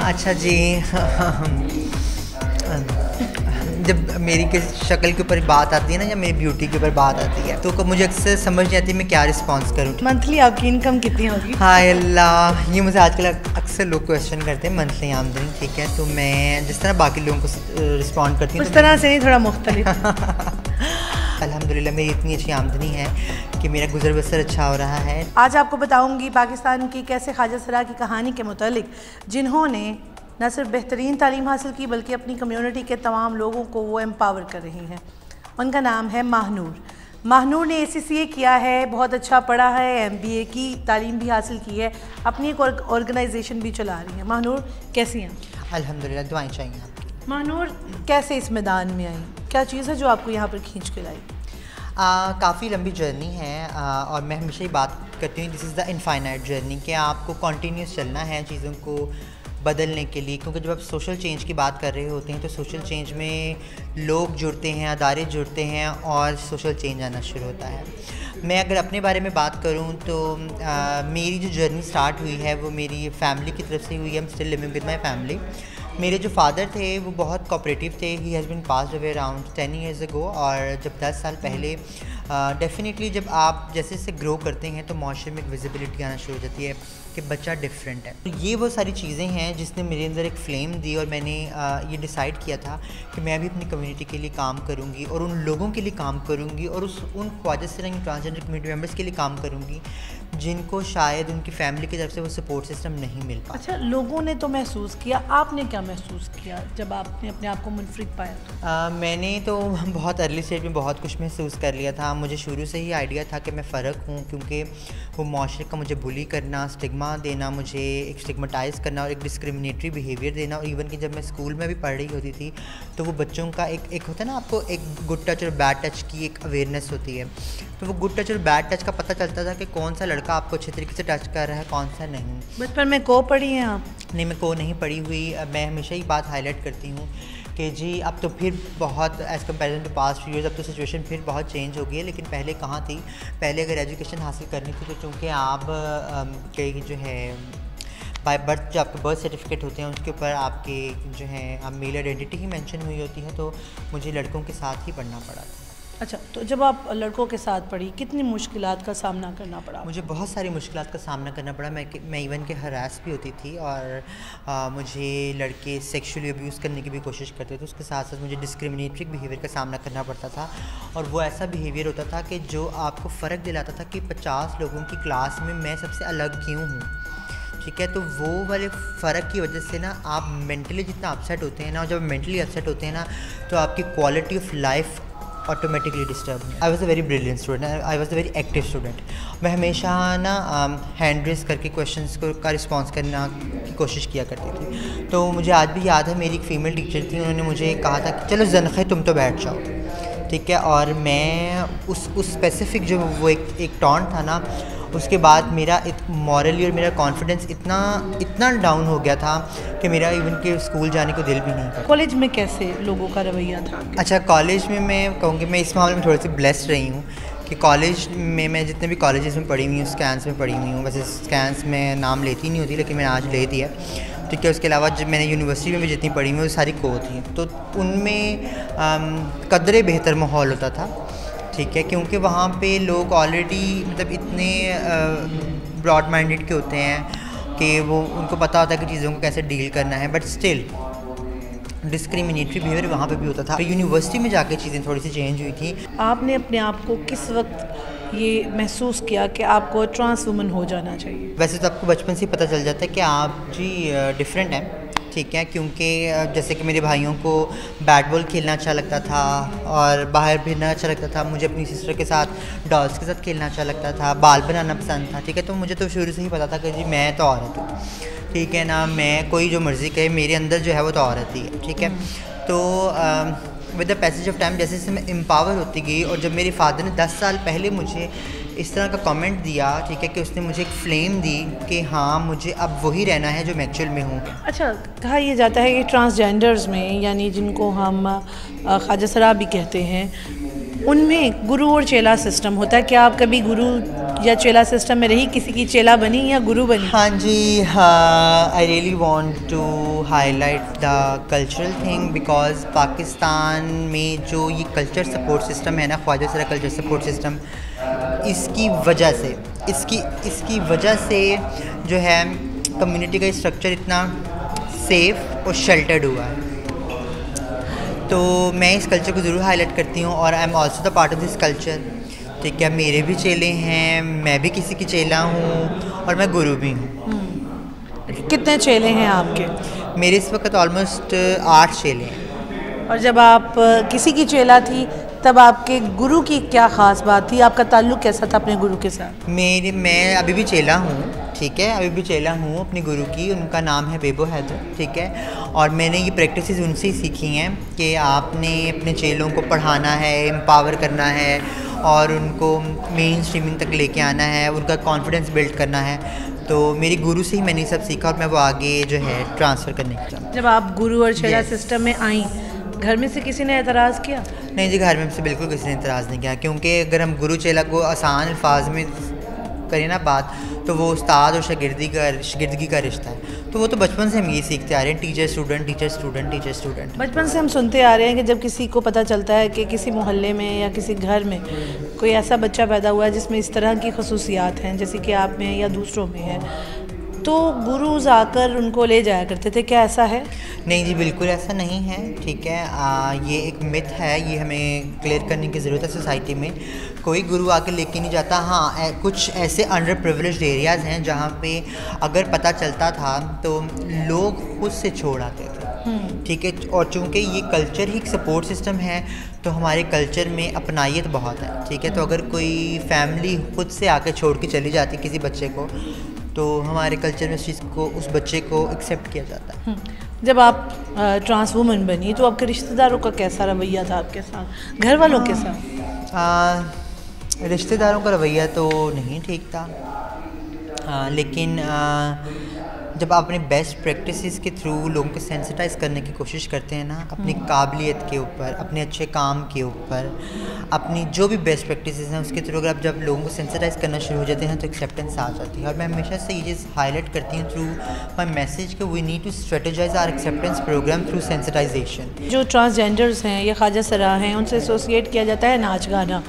अच्छा जी। जब मेरी किसी शक्ल के ऊपर बात आती है ना, या मेरी ब्यूटी के ऊपर बात आती है, तो मुझे अक्सर समझ नहीं आती मैं क्या रिस्पॉन्स करूँ। मंथली आपकी इनकम कितनी होगी? हाय अल्लाह, ये मुझे आजकल अक्सर लोग क्वेश्चन करते हैं मंथली आमदनी, ठीक है। तो मैं जिस तरह बाकी लोगों को रिस्पॉन्ड करती हूँ उस तरह से नहीं, थोड़ा मुख्तलिफ। अल्हम्दुलिल्लाह मेरी इतनी अच्छी आमदनी है कि मेरा गुजर बसर अच्छा हो रहा है। आज आपको बताऊंगी पाकिस्तान की कैसे ख्वाजा सरा की कहानी के मुतालिक, जिन्होंने न सिर्फ बेहतरीन तालीम हासिल की बल्कि अपनी कम्युनिटी के तमाम लोगों को वो एम्पावर कर रही हैं। उनका नाम है माहनूर। माहनूर ने ACCA किया है, बहुत अच्छा पढ़ा है, MBA की तालीम भी हासिल की है, अपनी एक ऑर्गेनाइजेशन भी चला रही है। माहनूर कैसी हैं? अल्हम्दुलिल्लाह, दुआएं चाहिए आपकी। माहनूर कैसे इस मैदान में आई? क्या चीज़ है जो आपको यहाँ पर खींच के लाई? काफ़ी लंबी जर्नी है और मैं हमेशा ही बात करती हूँ this is the infinite journey, कि आपको कॉन्टीन्यूस चलना है चीज़ों को बदलने के लिए। क्योंकि जब आप सोशल चेंज की बात कर रहे होते हैं तो सोशल चेंज में लोग जुड़ते हैं, अदारे जुड़ते हैं और सोशल चेंज आना शुरू होता है। मैं अगर अपने बारे में बात करूं तो मेरी जो जर्नी स्टार्ट हुई है वो मेरी फैमिली की तरफ से हुई है। I am still living with my family. मेरे जो फादर थे वो बहुत कोऑपरेटिव थे। He has been passed away around 10 years ago। और जब 10 साल पहले डेफिनेटली जब आप जैसे जैसे ग्रो करते हैं तो माशरे में एक विजिबिलिटी आना शुरू हो जाती है कि बच्चा डिफरेंट है। तो ये वो सारी चीज़ें हैं जिसने मेरे अंदर एक फ्लेम दी और मैंने ये डिसाइड किया था कि मैं भी अपनी कम्युनिटी के लिए काम करूँगी और उन लोगों के लिए काम करूँगी और उन ख्वाजा सरा ट्रांसजेंडर कम्युनिटी मेम्बर्स के लिए काम करूँगी जिनको शायद उनकी फैमिली की तरफ से वो सपोर्ट सिस्टम नहीं मिल पाता। अच्छा, लोगों ने तो महसूस किया, आपने क्या महसूस किया जब आपने अपने आप को मुनफरिद पाया? मैंने तो बहुत अर्ली स्टेज में बहुत कुछ महसूस कर लिया था। मुझे शुरू से ही आइडिया था कि मैं फ़र्क हूँ, क्योंकि वो माशरे का मुझे बुली करना, स्टिग्मा देना, मुझे एक स्टिग्मेटाइज़ करना और एक डिस्क्रिमिनेटरी बिहेवियर देना। और इवन कि जब मैं स्कूल में भी पढ़ रही होती थी तो वो बच्चों का एक होता है ना, आपको एक गुड टच और बैड टच की एक अवेयरनेस होती है। तो वो गुड टच और बैड टच का पता चलता था कि कौन सा लड़का आपको अच्छे तरीके से टच कर रहा है, कौन सा नहीं। बचपन में को पढ़ी हैं आप? नहीं, मैं को नहीं पढ़ी हुई। मैं हमेशा ही बात हाईलाइट करती हूँ कि जी अब तो फिर बहुत as comparison to past few years अब तो सिचुएशन फिर बहुत चेंज हो गई है। लेकिन पहले कहाँ थी? पहले अगर एजुकेशन हासिल करनी थी तो चूँकि आप के जो है बाय बर्थ जो आपके बर्थ सर्टिफिकेट होते हैं उसके ऊपर आपके जो है आप मेल आइडेंटिटी ही मेंशन हुई होती है, तो मुझे लड़कों के साथ ही पढ़ना पड़ा था। अच्छा, तो जब आप लड़कों के साथ पढ़ी कितनी मुश्किलात का सामना करना पड़ा? मुझे बहुत सारी मुश्किलात का सामना करना पड़ा। मैं इवन के हरास भी होती थी और मुझे लड़के सेक्सुअली अब्यूज़ करने की भी कोशिश करते थे। उसके साथ साथ मुझे डिस्क्रिमिनेटरी बिहेवियर का सामना करना पड़ता था। और वो ऐसा बिहेवियर होता था कि जो आपको फ़र्क दिलाता था कि 50 लोगों की क्लास में मैं सबसे अलग क्यों हूँ, ठीक है। तो वो वाले फ़र्क की वजह से ना आप मेंटली जितना अपसेट होते हैं ना, और जब मेंटली अपसेट होते हैं ना तो आपकी quality of life automatically disturb है। I was a very brilliant student, I was a very active student. मैं हमेशा ना हैंड रेस करके क्वेश्चंस का रिस्पांस करना की कोशिश किया करती थी। तो मुझे आज भी याद है, मेरी एक फ़ीमेल टीचर थी, उन्होंने मुझे कहा था कि चलो ज़नख़े तुम तो बैठ जाओ, ठीक है। और मैं उस स्पेसिफ़िक जो वो एक टॉन्ट था ना, उसके बाद मेरा मॉरली और मेरा कॉन्फिडेंस इतना डाउन हो गया था कि मेरा इवन के स्कूल जाने को दिल भी नहीं करता। कॉलेज में कैसे लोगों का रवैया था? अच्छा, कॉलेज में मैं कहूँगी मैं इस मामले में थोड़ी सी ब्लेस्ड रही हूँ कि कॉलेज में मैं जितने भी कॉलेजेस में पढ़ी हुई हूँ, स्कैंस में पढ़ी हुई हूँ। वैसे स्कैंस में नाम लेती नहीं होती लेकिन मैंने आज ले दिया, ठीक है। उसके अलावा जब मैंने यूनिवर्सिटी में भी जितनी पढ़ी हुई वो सारी को थी, तो उनमें कदरे बेहतर माहौल होता था, ठीक है। क्योंकि वहाँ पे लोग ऑलरेडी मतलब इतने ब्रॉड माइंडेड के होते हैं कि वो उनको पता होता है कि चीज़ों को कैसे डील करना है। बट स्टिल डिस्क्रिमिनेटरी बिहेवियर वहाँ पे भी होता था। तो यूनिवर्सिटी में जाके चीज़ें थोड़ी सी चेंज हुई थी। आपने अपने आप को किस वक्त ये महसूस किया कि आपको ट्रांस वुमन हो जाना चाहिए? वैसे तो आपको बचपन से पता चल जाता है कि आप जी डिफरेंट हैं, ठीक है। क्योंकि जैसे कि मेरे भाइयों को बैट बॉल खेलना अच्छा लगता था और बाहर फिरना अच्छा लगता था, मुझे अपनी सिस्टर के साथ डॉल्स के साथ खेलना अच्छा लगता था, बाल बनाना पसंद था, ठीक है। तो मुझे तो शुरू से ही पता था कि जी मैं तो औरत हूँ, ठीक है ना। मैं कोई जो मर्ज़ी कहे, मेरे अंदर जो है वो तो औरत ही है, ठीक है। तो with the passage of time जैसे जैसे मैं एम्पावर होती गई, और जब मेरे फादर ने 10 साल पहले मुझे इस तरह का कमेंट दिया, ठीक है, कि उसने मुझे एक फ्लेम दी कि हाँ मुझे अब वही रहना है जो मैं एक्चुअल में हूँ। अच्छा, कहा यह जाता है कि ट्रांसजेंडर्स में, यानी जिनको हम ख्वाजा सरा भी कहते हैं, उनमें गुरु और चेला सिस्टम होता है, क्या आप कभी गुरु या चेला सिस्टम में रही, किसी की चेला बनी या गुरु बनी? हाँ जी, I really want to highlight the cultural thing because Pakistan में जो ये कल्चर सपोर्ट सिस्टम है ना, ख्वाजा सरा कल्चर सपोर्ट सिस्टम, इसकी वजह से जो है कम्युनिटी का स्ट्रक्चर इतना सेफ और शेल्टर्ड हुआ है। तो मैं इस कल्चर को ज़रूर हाईलाइट करती हूँ और I am also the part of this culture. ठीक है, मेरे भी चेले हैं, मैं भी किसी की चेला हूँ और मैं गुरु भी हूँ। कितने चेले हैं आपके? मेरे इस वक्त ऑलमोस्ट 8 चेले हैं। और जब आप किसी की चेला थी तब आपके गुरु की क्या ख़ास बात थी, आपका ताल्लुक़ कैसा था अपने गुरु के साथ? मैं अभी भी चेला हूँ, ठीक है, अभी भी चेला हूँ अपने गुरु की। उनका नाम है बेबो हैदर, ठीक है। और मैंने ये प्रैक्टिसेस उनसे ही सीखी हैं कि आपने अपने चेलों को पढ़ाना है, एम्पावर करना है और उनको मेन स्ट्रीमिंग तक लेके आना है, उनका कॉन्फिडेंस बिल्ड करना है। तो मेरे गुरु से ही मैंने ये सब सीखा और मैं वो आगे जो है ट्रांसफ़र करने की चाहूँ। जब आप गुरु और चेला सिस्टम में आई, घर में से किसी ने एतराज़ किया? नहीं जी, घर में से बिल्कुल किसी ने एतराज़ नहीं किया, क्योंकि अगर हम गुरु चेला को आसान अल्फाज में करें ना बात, तो वो उस्ताद और शागिर्दगी का रिश्ता है। तो वो तो बचपन से हम ये सीखते आ रहे हैं, teacher student teacher student teacher student. बचपन से हम सुनते आ रहे हैं कि जब किसी को पता चलता है कि किसी मोहल्ले में या किसी घर में कोई ऐसा बच्चा पैदा हुआ है जिसमें इस तरह की खसूसियात हैं, जैसे कि आप में या दूसरों में है, तो गुरुज़ आकर उनको ले जाया करते थे, क्या ऐसा है? नहीं जी, बिल्कुल ऐसा नहीं है, ठीक है। ये एक मिथ है, ये हमें क्लियर करने की ज़रूरत है सोसाइटी में। कोई गुरु आके लेके नहीं जाता। हाँ, कुछ ऐसे अंडर प्रिविलेज्ड एरियाज़ हैं जहाँ पे अगर पता चलता था तो लोग खुद से छोड़ आते थे, ठीक है। और चूँकि ये कल्चर ही एक सपोर्ट सिस्टम है, तो हमारे कल्चर में अपनायत बहुत है, ठीक है। तो अगर कोई फैमिली खुद से आके छोड़ के चली जाती किसी बच्चे को, तो हमारे कल्चर में उस बच्चे को एक्सेप्ट किया जाता है। जब आप ट्रांस वुमन बनी तो आपके रिश्तेदारों का कैसा रवैया था आपके साथ, घर वालों के साथ? रिश्तेदारों का रवैया तो नहीं ठीक था, लेकिन जब आप अपने बेस्ट प्रैक्टिसेस के थ्रू लोगों को सेंसिटाइज़ करने की कोशिश करते हैं ना, अपनी काबिलियत के ऊपर, अपने अच्छे काम के ऊपर, अपनी जो भी बेस्ट प्रैक्टिसेस हैं उसके थ्रू अगर आप जब लोगों को सेंसिटाइज़ करना शुरू हो जाते हैं तो एक्सेप्टेंस आ जाती है। और मैं हमेशा से ये चीज़ हाईलाइट करती हूँ थ्रू माई मैसेज कि we need to strategise our acceptance programme through sensitisation. जो ट्रांसजेंडर्स हैं या ख्वाजा सरा हैं, उनसे एसोसिएट किया जाता है नाच गाना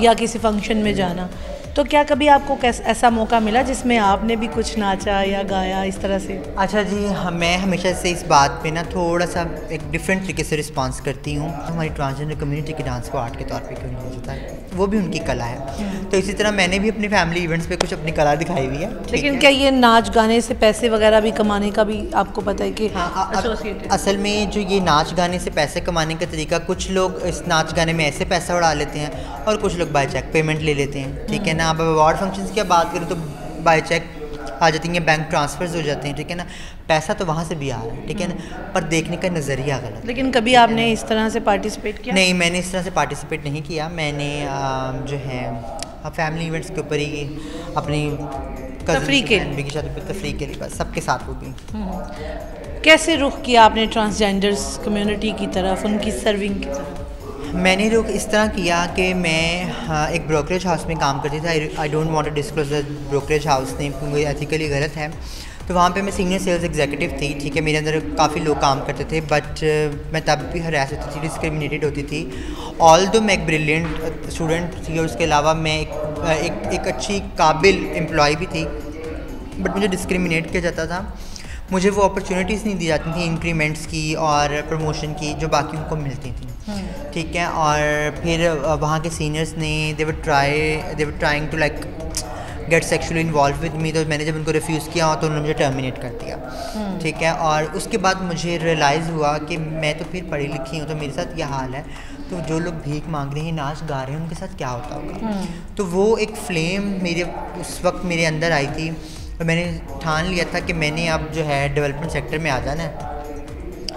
या किसी फंक्शन में जाना, तो क्या कभी आपको ऐसा मौका मिला जिसमें आपने भी कुछ नाचा या गाया इस तरह से? अच्छा जी, मैं हमेशा से इस बात पे ना थोड़ा सा एक डिफरेंट तरीके से रिस्पांस करती हूँ। हमारी ट्रांसजेंडर कम्युनिटी के डांस को आर्ट के तौर पे क्यों नहीं लिया जाता है, वो भी उनकी कला है। तो इसी तरह मैंने भी अपनी फैमिली इवेंट्स पे कुछ अपनी कला दिखाई हुई है। लेकिन क्या ये नाच गाने से पैसे वगैरह भी कमाने का भी आपको पता है कि? हाँ, असल में जो ये नाच गाने से पैसे कमाने का तरीका, कुछ लोग इस नाच गाने में ऐसे पैसा उड़ा लेते हैं और कुछ लोग बाय चेक पेमेंट ले लेते हैं, ठीक है ना। अब अवार्ड फंक्शंस की बात करें तो बाय चेक आ जाती हैं, बैंक ट्रांसफर्स हो जाते हैं, ठीक है ना। पैसा तो वहाँ से भी आ रहा है, ठीक है ना, पर देखने का नज़रिया गलत। लेकिन कभी आपने इस तरह से पार्टिसिपेट किया? नहीं, मैंने इस तरह से पार्टिसिपेट नहीं किया। मैंने जो है फैमिली इवेंट्स के ऊपर ही अपनी तफरीक के लिए बस सबके साथ वो भी। कैसे रुख किया आपने ट्रांसजेंडर्स कम्युनिटी की तरफ, उनकी सर्विंग की तरफ? मैंने रुख इस तरह किया कि मैं एक ब्रोकरेज हाउस में काम करती थी। I don't want to disclose the brokerage house name क्योंकि एथिकली गलत है। तो वहाँ पे मैं सीनियर सेल्स एग्जीक्यूटिव थी, ठीक है। मेरे अंदर काफ़ी लोग काम करते थे, बट मैं तब भी हरास होती थी, डिस्क्रिमिनेटेड होती थी। ऑल्दो मैं एक ब्रिलियंट स्टूडेंट थी और उसके अलावा मैं एक अच्छी काबिल एम्प्लॉय भी थी, बट मुझे डिस्क्रिमिनेट किया जाता था। मुझे वो अपॉर्चुनिटीज़ नहीं दी जाती थी इंक्रीमेंट्स की और प्रमोशन की जो बाकियों को मिलती थी, ठीक है। और फिर वहाँ के सीनियर्स ने they were trying to like get sexually involved with me. तो मैंने जब उनको रिफ्यूज़ किया तो उन्होंने मुझे टर्मिनेट कर दिया, ठीक है। और उसके बाद मुझे रियलाइज़ हुआ कि मैं तो फिर पढ़ी लिखी हूँ, तो मेरे साथ यह हाल है, तो जो लोग भीख मांग रहे हैं, नाच गा रहे हैं, उनके साथ क्या होता होगा। तो वो एक फ्लेम मेरे उस वक्त मेरे अंदर आई थी और मैंने ठान लिया था कि मैंने अब जो है डेवलपमेंट सेक्टर में आ जाना है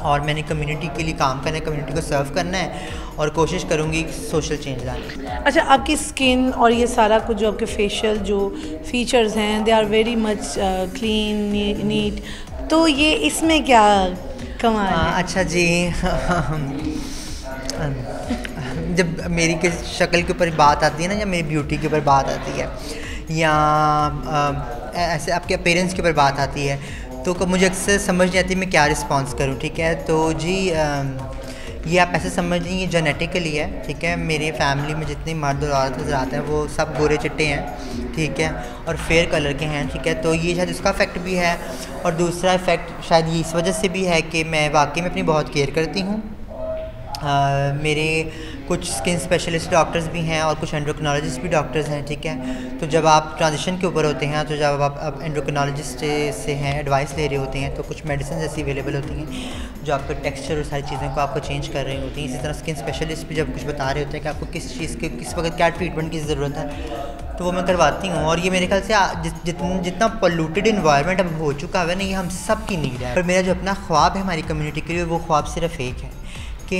और मैंने कम्युनिटी के लिए काम करना है, कम्युनिटी को सर्व करना है और कोशिश करूँगी सोशल चेंज लाने। अच्छा, आपकी स्किन और ये सारा कुछ जो आपके फेशियल जो फीचर्स हैं, they are very much clean neat, तो ये इसमें क्या कमाल है? अच्छा जी जब मेरी के शक्ल के ऊपर बात आती है ना, या मेरी ब्यूटी के ऊपर बात आती है, या ऐसे आपके अपीयरेंस के ऊपर बात आती है, तो मुझे अक्सर समझ नहीं आती मैं क्या रिस्पॉन्स करूँ, ठीक है। तो जी ये आप ऐसे समझ लीजिए ये जेनेटिकली है, ठीक है। मेरे फैमिली में जितने मर्द और औरत नजर आते हैं वो सब गोरे चिट्टे हैं, ठीक है, और फेयर कलर के हैं, ठीक है। तो ये शायद उसका इफ़ेक्ट भी है, और दूसरा इफ़ेक्ट शायद ये इस वजह से भी है कि मैं वाकई में अपनी बहुत केयर करती हूँ। मेरे कुछ स्किन स्पेशलिस्ट डॉक्टर्स भी हैं और कुछ एंडोक्रिनोलॉजिस्ट भी डॉक्टर्स हैं, ठीक है। तो जब आप ट्रांजिशन के ऊपर होते हैं, तो जब आप एंडोक्रिनोलॉजिस्ट से हैं एडवाइस ले रहे होते हैं, तो कुछ मेडिसिन ऐसी अवेलेबल होती हैं जो आपके टेक्सचर और सारी चीज़ों को आपको चेंज कर रही होती हैं। इसी तरह स्किन स्पेशलिस्ट भी जब कुछ बता रहे होते हैं कि आपको किस चीज़ के किस वक्त क्या ट्रीटमेंट की ज़रूरत है, तो वो मैं करवाती हूँ। और ये मेरे ख्याल से जितना पोल्यूटेड इन्वायरमेंट अब हो चुका है ना, ये हम सब की नीड है। पर मेरा जो अपना ख्वाब है हमारी कम्युनिटी के लिए, वो ख्वाब सिर्फ एक है कि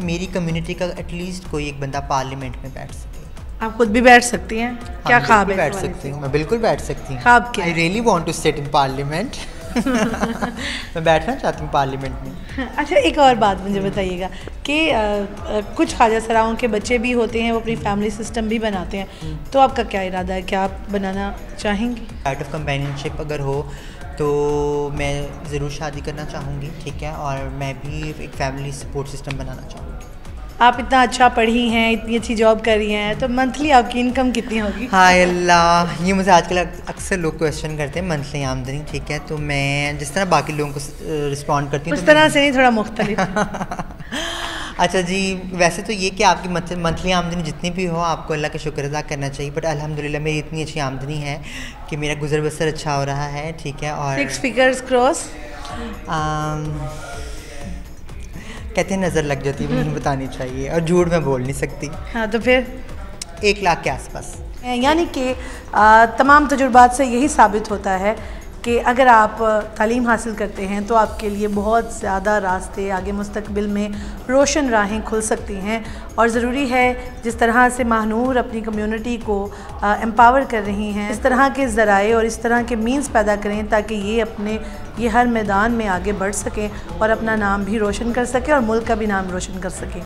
मेरी कम्युनिटी का एटलीस्ट कोई एक बंदा पार्लियामेंट में बैठ सके। आप खुद भी बैठ सकती हैं? क्या ख्वाब है? बैठ सकती हूँ, मैं बिल्कुल बैठ सकती हूँ। ख्वाब क्या? I really want to sit in parliament. मैं बैठना चाहती हूँ पार्लियामेंट में। अच्छा, एक और बात मुझे बताइएगा कि कुछ ख्वाजा सराओं के बच्चे भी होते हैं, वो अपनी फैमिली सिस्टम भी बनाते हैं, तो आपका क्या इरादा है, क्या आप बनाना चाहेंगी? राइट ऑफ कंपेनियनशिप अगर हो तो मैं ज़रूर शादी करना चाहूँगी, ठीक है, और मैं भी एक फैमिली सपोर्ट सिस्टम बनाना चाहूँगी। आप इतना अच्छा पढ़ी हैं, इतनी अच्छी जॉब कर रही हैं, तो मंथली आपकी इनकम कितनी होगी? हाय अल्लाह, ये मुझे आजकल अक्सर लोग क्वेश्चन करते हैं मंथली आमदनी, ठीक है। तो मैं जिस तरह बाकी लोगों को रिस्पॉन्ड करती हूँ उस तरह से नहीं, थोड़ा मुख्तलिफ। अच्छा जी, वैसे तो ये कि आपकी मंथली आमदनी जितनी भी हो आपको अल्लाह का शुक्र अदा करना चाहिए, बट अल्हम्दुलिल्लाह मेरी इतनी अच्छी आमदनी है कि मेरा गुजर बसर अच्छा हो रहा है, ठीक है। और 6 फिगर्स क्रॉस कहते हैं नज़र लग जाती है, मुझे बतानी चाहिए, और झूठ मैं बोल नहीं सकती। हाँ, तो फिर 1 लाख के आसपास। यानी कि तमाम तजुर्बात से यही साबित होता है कि अगर आप तालीम हासिल करते हैं तो आपके लिए बहुत ज़्यादा रास्ते आगे मुस्तकबिल में रोशन राहें खुल सकती हैं। और ज़रूरी है जिस तरह से महानूर अपनी कम्युनिटी को एम्पावर कर रही हैं, इस तरह के ज़राए और इस तरह के मीन्स पैदा करें ताकि ये हर मैदान में आगे बढ़ सकें और अपना नाम भी रोशन कर सकें और मुल्क का भी नाम रोशन कर सकें।